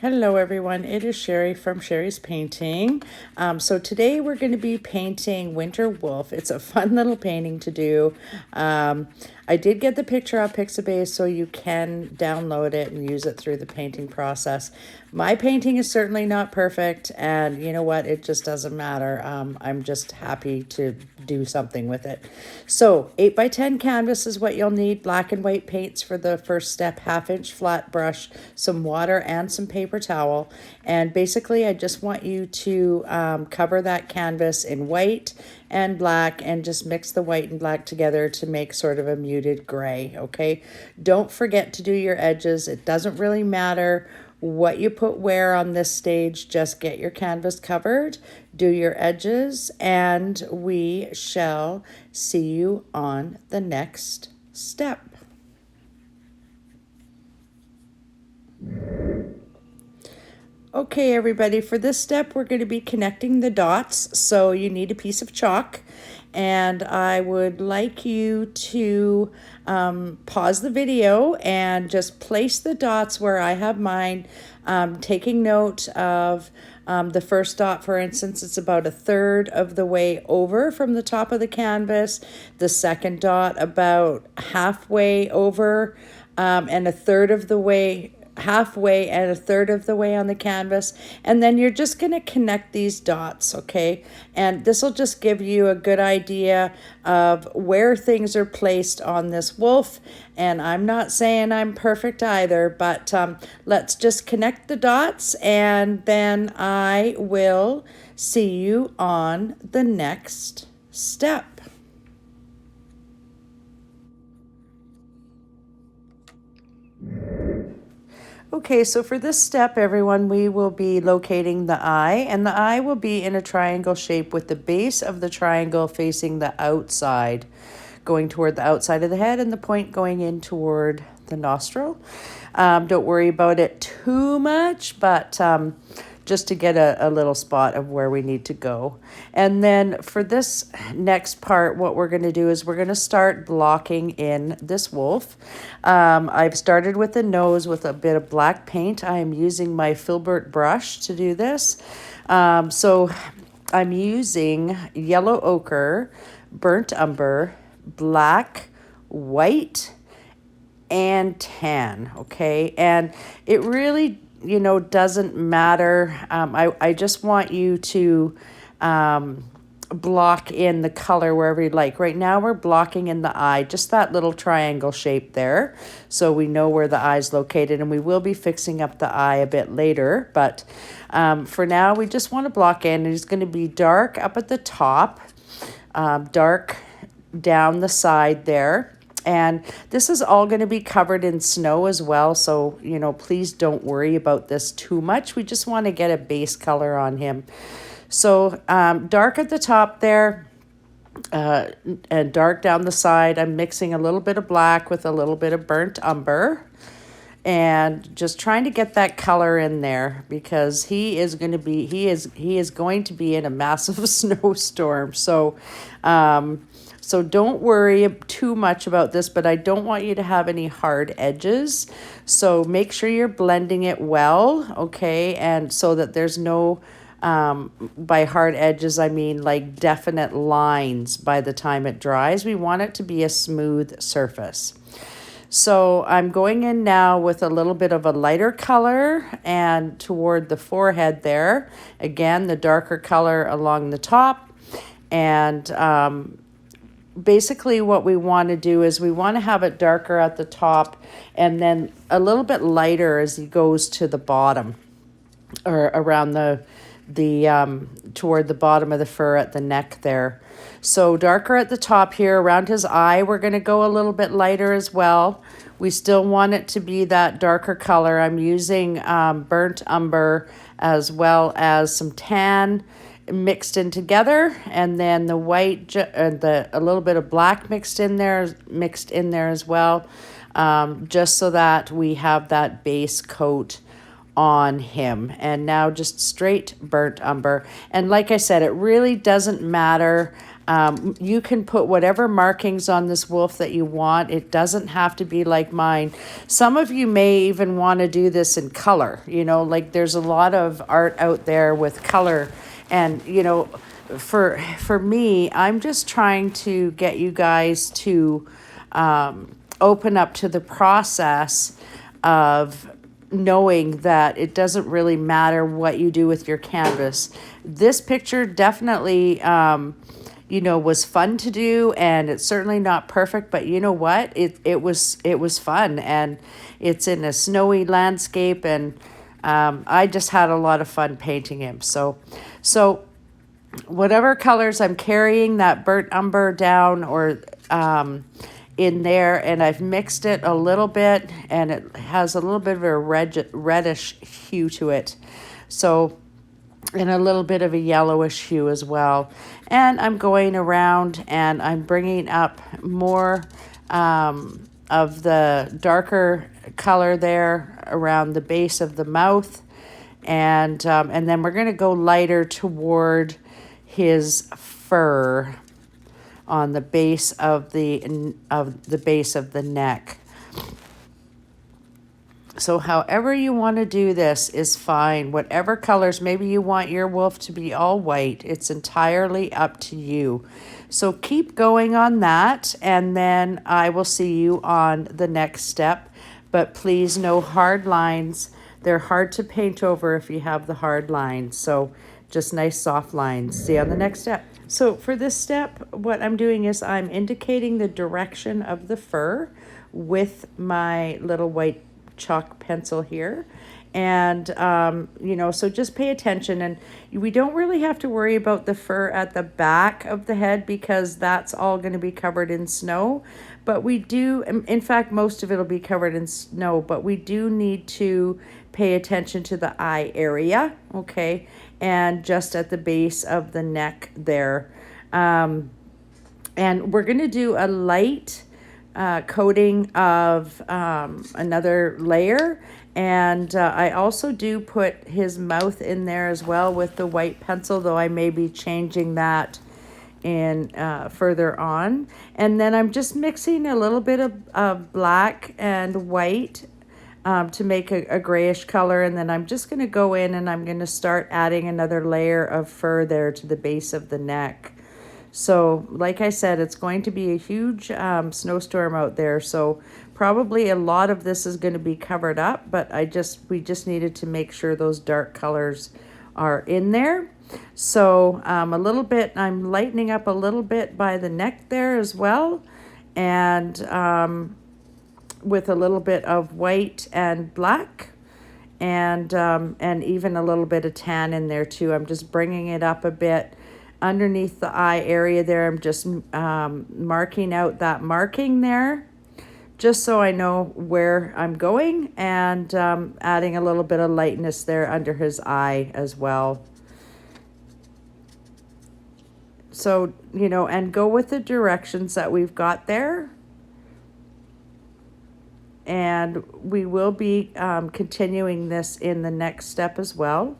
Hello everyone, it is Sharie from Sharie's Painting. So today we're going to be painting Winter Wolf. It's a fun little painting to do. I did get the picture off Pixabay so you can download it and use it through the painting process. My painting is certainly not perfect, and you know what, it just doesn't matter. I'm just happy to do something with it. So 8x10 canvas is what you'll need. Black and white paints for the first step, 1/2 inch flat brush, some water and some paper towel. And basically I just want you to cover that canvas in white and black and just mix the white and black together to make sort of a muted gray. Okay, don't forget to do your edges. It doesn't really matter what you put where on this stage, just get your canvas covered, do your edges, and we shall see you on the next step. Okay, everybody, for this step, we're going to be connecting the dots. So you need a piece of chalk, and I would like you to pause the video and just place the dots where I have mine, taking note of the first dot. For instance, it's about 1/3 of the way over from the top of the canvas. The second dot about halfway over, and 1/3 of the way, halfway and 1/3 of the way on the canvas. And then you're just going to connect these dots, okay? And this will just give you a good idea of where things are placed on this wolf. And I'm not saying I'm perfect either, but let's just connect the dots, and then I will see you on the next step. Okay, so for this step, everyone, we will be locating the eye, and the eye will be in a triangle shape with the base of the triangle facing the outside, going toward the outside of the head, and the point going in toward the nostril. Don't worry about it too much, but just to get a little spot of where we need to go. And then for this next part, what we're going to do is we're going to start blocking in this wolf. I've started with the nose with a bit of black paint. I am using my Filbert brush to do this. So I'm using yellow ochre, burnt umber, black, white, and tan, okay? And it really, you know, doesn't matter. I just want you to block in the color wherever you like. Right now we're blocking in the eye, just that little triangle shape there, so we know where the eye is located, and we will be fixing up the eye a bit later, but for now we just want to block in. It's going to be dark up at the top, dark down the side there. And this is all going to be covered in snow as well. So, you know, please don't worry about this too much. We just want to get a base color on him. So dark at the top there, and dark down the side. I'm mixing a little bit of black with a little bit of burnt umber, and just trying to get that color in there, because he is going to be in a massive snowstorm. So so don't worry too much about this, but I don't want you to have any hard edges. So make sure you're blending it well, okay? And so that there's no, by hard edges, I mean like definite lines by the time it dries. We want it to be a smooth surface. So I'm going in now with a little bit of a lighter color and toward the forehead there. Again, the darker color along the top. And basically what we want to do is we want to have it darker at the top and then a little bit lighter as he goes to the bottom, or around the toward the bottom of the fur at the neck there. So darker at the top here around his eye. We're going to go a little bit lighter as well. We still want it to be that darker color. I'm using burnt umber as well as some tan mixed in together, and then the white, a little bit of black mixed in there as well, just so that we have that base coat on him. And now just straight burnt umber. And like I said, it really doesn't matter You can put whatever markings on this wolf that you want. It doesn't have to be like mine. Some of you may even want to do this in color. You know, like there's a lot of art out there with color. And, you know, for me, I'm just trying to get you guys to open up to the process of knowing that it doesn't really matter what you do with your canvas. This picture definitely, you know, was fun to do, and it's certainly not perfect, but you know what? It was fun, and it's in a snowy landscape, and I just had a lot of fun painting him. So whatever colors I'm carrying, that burnt umber down or in there, and I've mixed it a little bit, and it has a little bit of a reddish hue to it. So, and a little bit of a yellowish hue as well. And I'm going around and I'm bringing up more of the darker color there around the base of the mouth. And then we're going to go lighter toward his fur on the base of the base of the neck. So however you want to do this is fine. Whatever colors, maybe you want your wolf to be all white. It's entirely up to you. So keep going on that, and then I will see you on the next step. But please, no hard lines. They're hard to paint over if you have the hard lines. So just nice soft lines. See you on the next step. So for this step, what I'm doing is I'm indicating the direction of the fur with my little white chalk pencil here. And, you know, so just pay attention. And we don't really have to worry about the fur at the back of the head because that's all going to be covered in snow. But we do, in fact, most of it will be covered in snow, but we do need to pay attention to the eye area, okay? And just at the base of the neck there. And we're going to do a light coating of another layer, and I also do put his mouth in there as well with the white pencil, though I may be changing that in further on. And then I'm just mixing a little bit of black and white to make a grayish color, and then I'm just going to go in and I'm going to start adding another layer of fur there to the base of the neck. So like I said, it's going to be a huge snowstorm out there. So probably a lot of this is going to be covered up, but we just needed to make sure those dark colors are in there. So a little bit, I'm lightening up a little bit by the neck there as well. And with a little bit of white and black and even a little bit of tan in there too. I'm just bringing it up a bit. Underneath the eye area there, I'm just marking out that marking there, just so I know where I'm going, and adding a little bit of lightness there under his eye as well. So, you know, and go with the directions that we've got there. And we will be continuing this in the next step as well.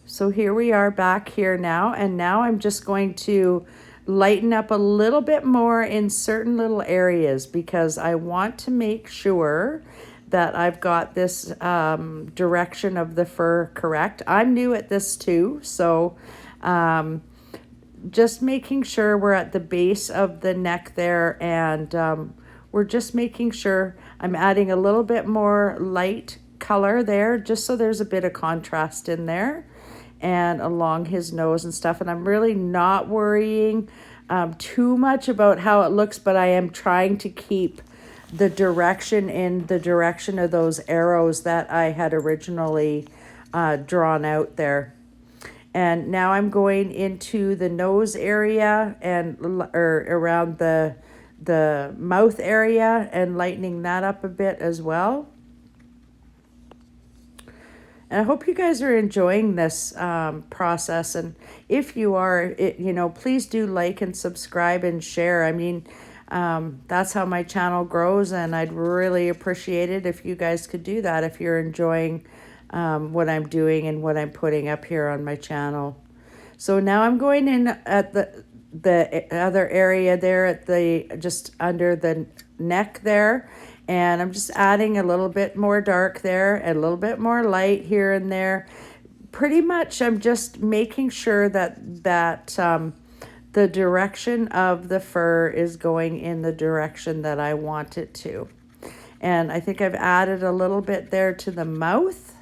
So here we are back here now, and now I'm just going to lighten up a little bit more in certain little areas because I want to make sure that I've got this direction of the fur correct. I'm new at this too, so just making sure we're at the base of the neck there, and we're just making sure I'm adding a little bit more light color there just so there's a bit of contrast in there and along his nose and stuff. And I'm really not worrying too much about how it looks, but I am trying to keep the direction in the direction of those arrows that I had originally drawn out there. And now I'm going into the nose area and around the mouth area and lightening that up a bit as well. And I hope you guys are enjoying this process. And if you are, you know, please do like and subscribe and share. I mean, that's how my channel grows, and I'd really appreciate it if you guys could do that if you're enjoying what I'm doing and what I'm putting up here on my channel. So now I'm going in at the other area there at the, just under the neck there. And I'm just adding a little bit more dark there, and a little bit more light here and there. Pretty much I'm just making sure that the direction of the fur is going in the direction that I want it to. And I think I've added a little bit there to the mouth.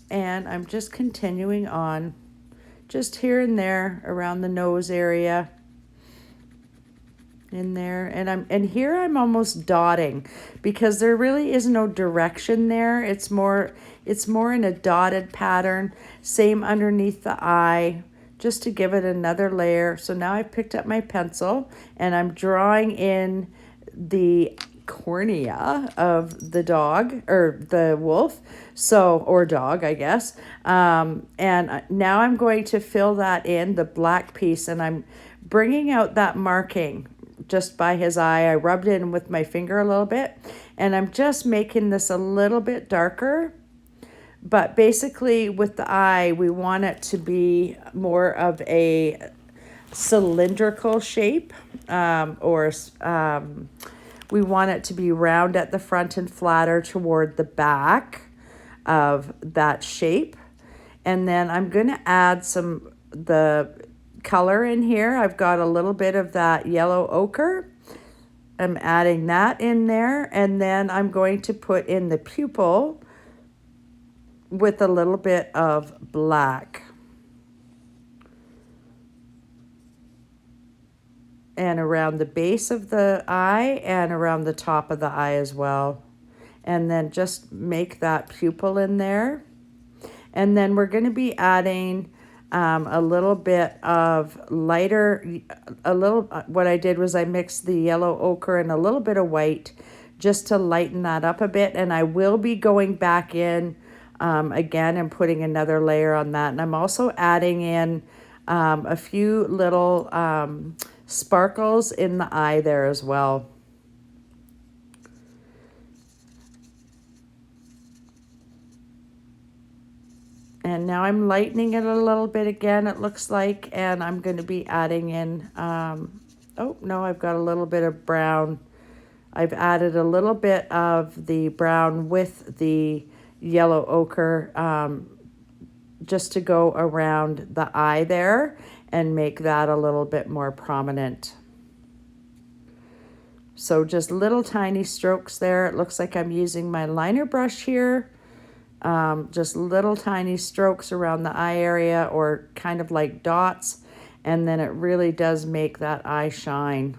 And I'm just continuing on, just here and there around the nose area, in there. And here I'm almost dotting, because there really is no direction there. It's more in a dotted pattern. Same underneath the eye, just to give it another layer. So now I've picked up my pencil and I'm drawing in the cornea of the dog, or the wolf, so, or dog, I guess. And now I'm going to fill that in, the black piece, and I'm bringing out that marking just by his eye. I rubbed it in with my finger a little bit, and I'm just making this a little bit darker. But basically with the eye, we want it to be more of a cylindrical shape, we want it to be round at the front and flatter toward the back of that shape. And then I'm going to add the color in here. I've got a little bit of that yellow ochre. I'm adding that in there, and then I'm going to put in the pupil with a little bit of black. And around the base of the eye and around the top of the eye as well. And then just make that pupil in there. And then we're going to be adding a little bit of lighter, what I did was I mixed the yellow ochre and a little bit of white just to lighten that up a bit. And I will be going back in again and putting another layer on that. And I'm also adding in a few little sparkles in the eye there as well. And now I'm lightening it a little bit again, it looks like, and I'm going to be adding in, oh no, I've got a little bit of brown. I've added a little bit of the brown with the yellow ochre just to go around the eye there and make that a little bit more prominent. So just little tiny strokes there. It looks like I'm using my liner brush here. Just little tiny strokes around the eye area, or kind of like dots, and then it really does make that eye shine.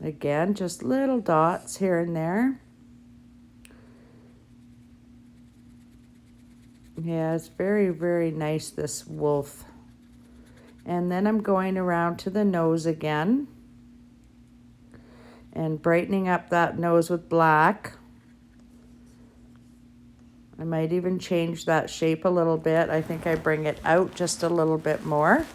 Again, just little dots here and there. Yeah, it's very, very nice, this wolf. And then I'm going around to the nose again and brightening up that nose with black. I might even change that shape a little bit. I think I bring it out just a little bit more.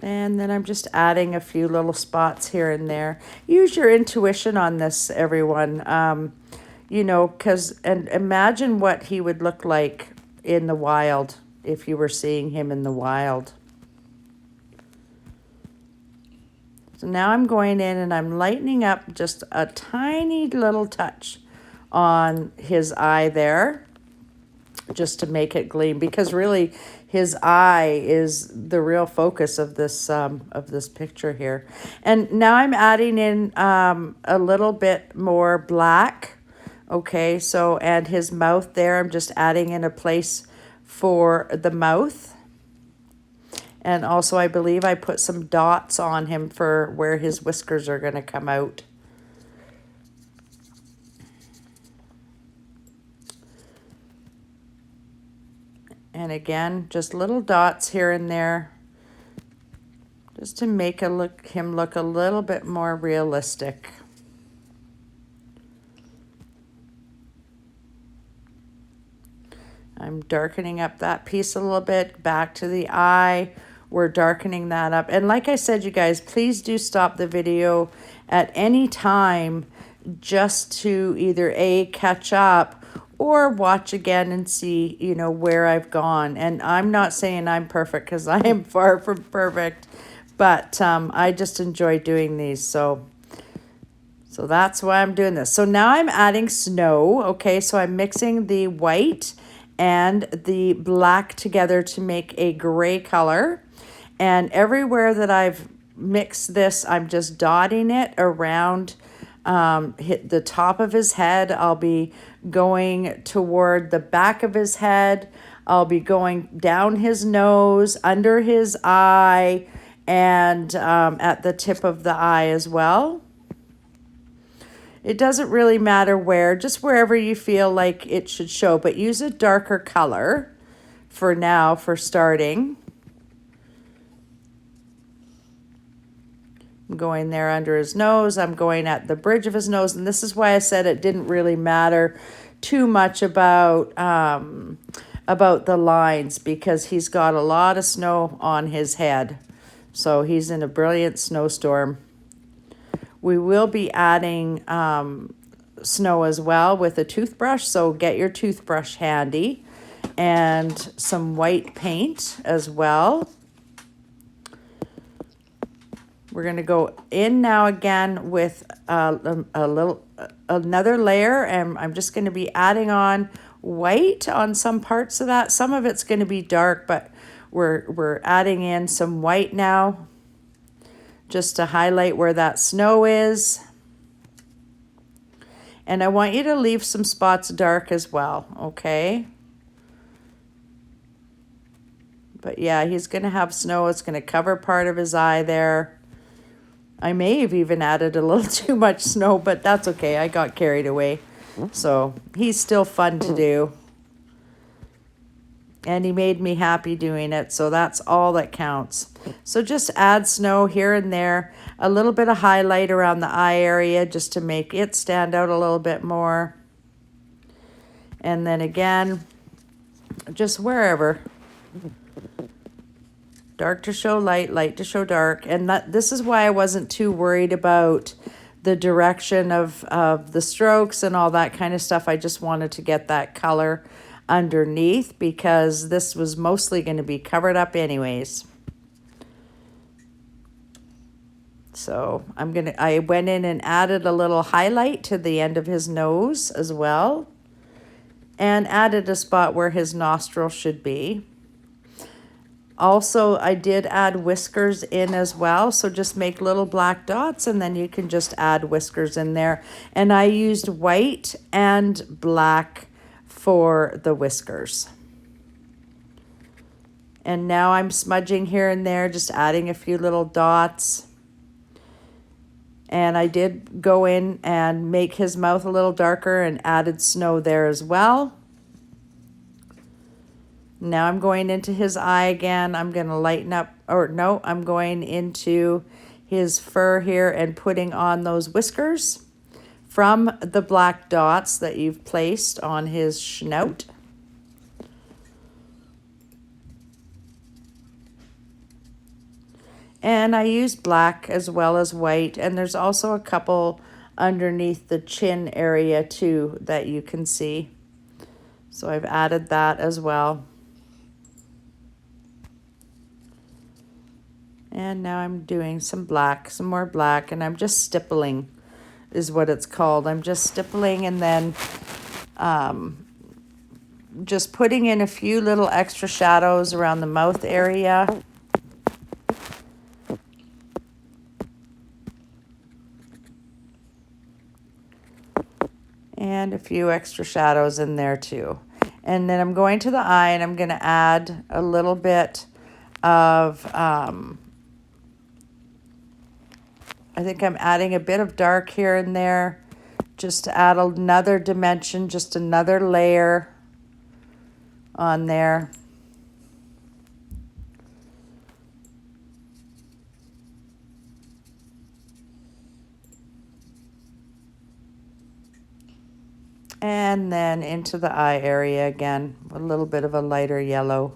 And then I'm just adding a few little spots here and there. Use your intuition on this, everyone. You know, and imagine what he would look like in the wild if you were seeing him in the wild. So now I'm going in and I'm lightening up just a tiny little touch on his eye there, just to make it gleam, because really his eye is the real focus of this picture here. And now I'm adding in a little bit more black. Okay, so, and his mouth there, I'm just adding in a place for the mouth. And also I believe I put some dots on him for where his whiskers are going to come out. And again, just little dots here and there, just to make him look a little bit more realistic. I'm darkening up that piece a little bit, back to the eye. We're darkening that up. And like I said, you guys, please do stop the video at any time just to either A, catch up, or watch again and see, you know, where I've gone. And I'm not saying I'm perfect, because I am far from perfect, but I just enjoy doing these. So that's why I'm doing this. So now I'm adding snow. Okay, so I'm mixing the white and the black together to make a gray color. And everywhere that I've mixed this, I'm just dotting it around hit the top of his head. I'll be going toward the back of his head. I'll be going down his nose, under his eye, and at the tip of the eye as well. It doesn't really matter where, just wherever you feel like it should show, but use a darker color for now for starting. I'm going there under his nose. I'm going at the bridge of his nose. And this is why I said it didn't really matter too much about the lines, because he's got a lot of snow on his head. So he's in a brilliant snowstorm. We will be adding snow as well with a toothbrush. So get your toothbrush handy, and some white paint as well. We're going to go in now again with another layer, and I'm just going to be adding on white on some parts of that. Some of it's going to be dark, but we're adding in some white now just to highlight where that snow is. And I want you to leave some spots dark as well, okay? But yeah, he's going to have snow. It's going to cover part of his eye there. I may have even added a little too much snow, but that's okay. I got carried away. So he's still fun to do. And he made me happy doing it, so that's all that counts. So just add snow here and there. A little bit of highlight around the eye area just to make it stand out a little bit more. And then again, just wherever. Dark to show light, light to show dark. And this is why I wasn't too worried about the direction of the strokes and all that kind of stuff. I just wanted to get that color underneath, because this was mostly going to be covered up anyways. So I went in and added a little highlight to the end of his nose as well, and added a spot where his nostril should be. Also, I did add whiskers in as well, so just make little black dots, and then you can just add whiskers in there. And I used white and black for the whiskers. And now I'm smudging here and there, just adding a few little dots. And I did go in and make his mouth a little darker and added snow there as well. Now I'm going into his eye again. I'm going to lighten up, or no, I'm going into his fur here and putting on those whiskers from the black dots that you've placed on his snout. And I used black as well as white, and there's also a couple underneath the chin area too that you can see. So I've added that as well. And now I'm doing some black, some more black, and I'm just stippling is what it's called. I'm just stippling, and then just putting in a few little extra shadows around the mouth area. And a few extra shadows in there too. And then I'm going to the eye, and I'm going to add a little bit of I think I'm adding a bit of dark here and there just to add another dimension, just another layer on there. And then into the eye area again, a little bit of a lighter yellow.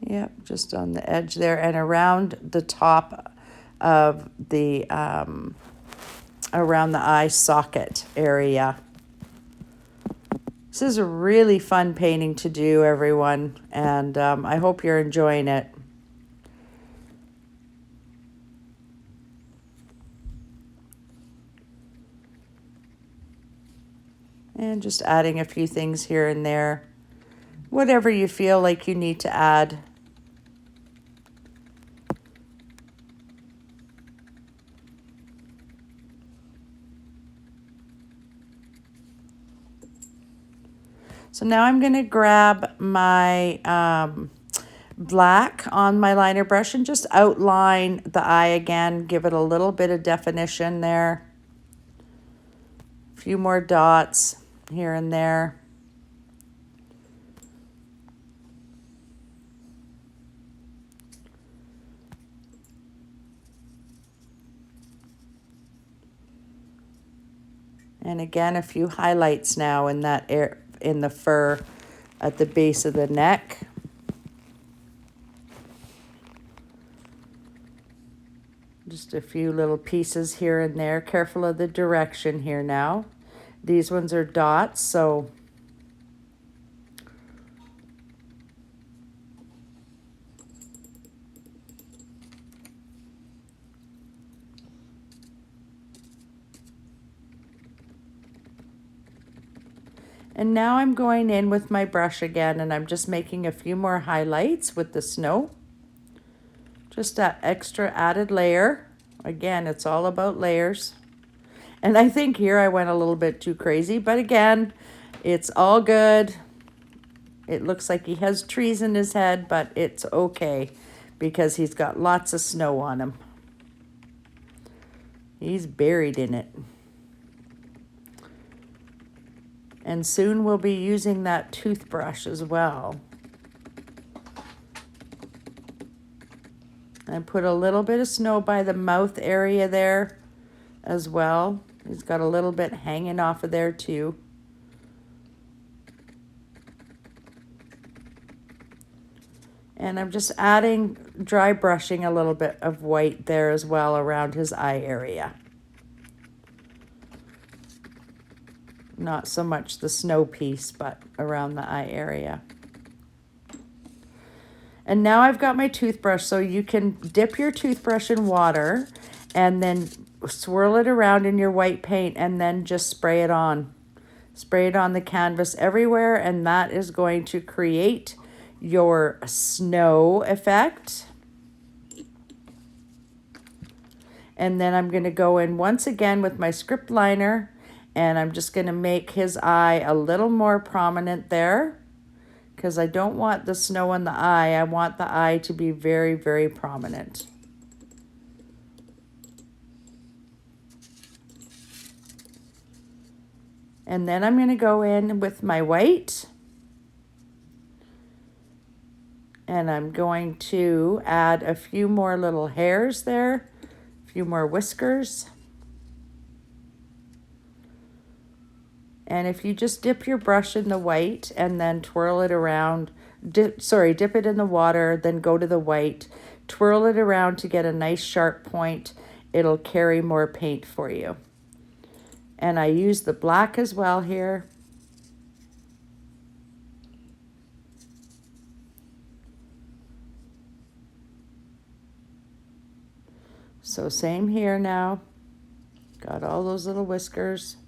Yep, just on the edge there and around the top of the, around the eye socket area. This is a really fun painting to do, everyone, and I hope you're enjoying it. And just adding a few things here and there. Whatever you feel like you need to add. So now I'm going to grab my black on my liner brush and just outline the eye again. Give it a little bit of definition there. A few more dots here and there. And again, a few highlights now in that in the fur at the base of the neck. Just a few little pieces here and there. Careful of the direction here now. These ones are dots, so and now I'm going in with my brush again, and I'm just making a few more highlights with the snow. Just that extra added layer. Again, it's all about layers. And I think here I went a little bit too crazy, but again, it's all good. It looks like he has trees in his head, but it's okay because he's got lots of snow on him. He's buried in it. And soon we'll be using that toothbrush as well. I put a little bit of snow by the mouth area there as well. He's got a little bit hanging off of there too. And I'm just adding, dry brushing a little bit of white there as well around his eye area. Not so much the snow piece, but around the eye area. And now I've got my toothbrush, so you can dip your toothbrush in water and then swirl it around in your white paint and then just spray it on. Spray it on the canvas everywhere, and that is going to create your snow effect. And then I'm going to go in once again with my script liner, and I'm just going to make his eye a little more prominent there because I don't want the snow on the eye. I want the eye to be very, very prominent. And then I'm going to go in with my white. And I'm going to add a few more little hairs there, a few more whiskers. And if you just dip your brush in the white and then twirl it around, dip it in the water, then go to the white, twirl it around to get a nice sharp point, it'll carry more paint for you. And I use the black as well here. So same here now. Got all those little whiskers.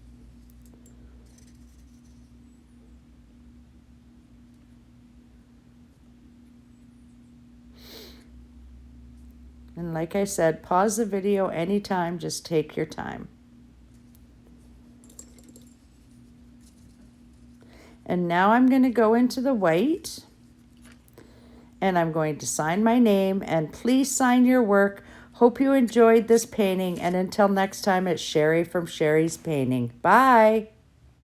And like I said, pause the video anytime, just take your time. And now I'm going to go into the white and I'm going to sign my name, and please sign your work. Hope you enjoyed this painting, and until next time, it's Sharie from Sharie's Painting. Bye.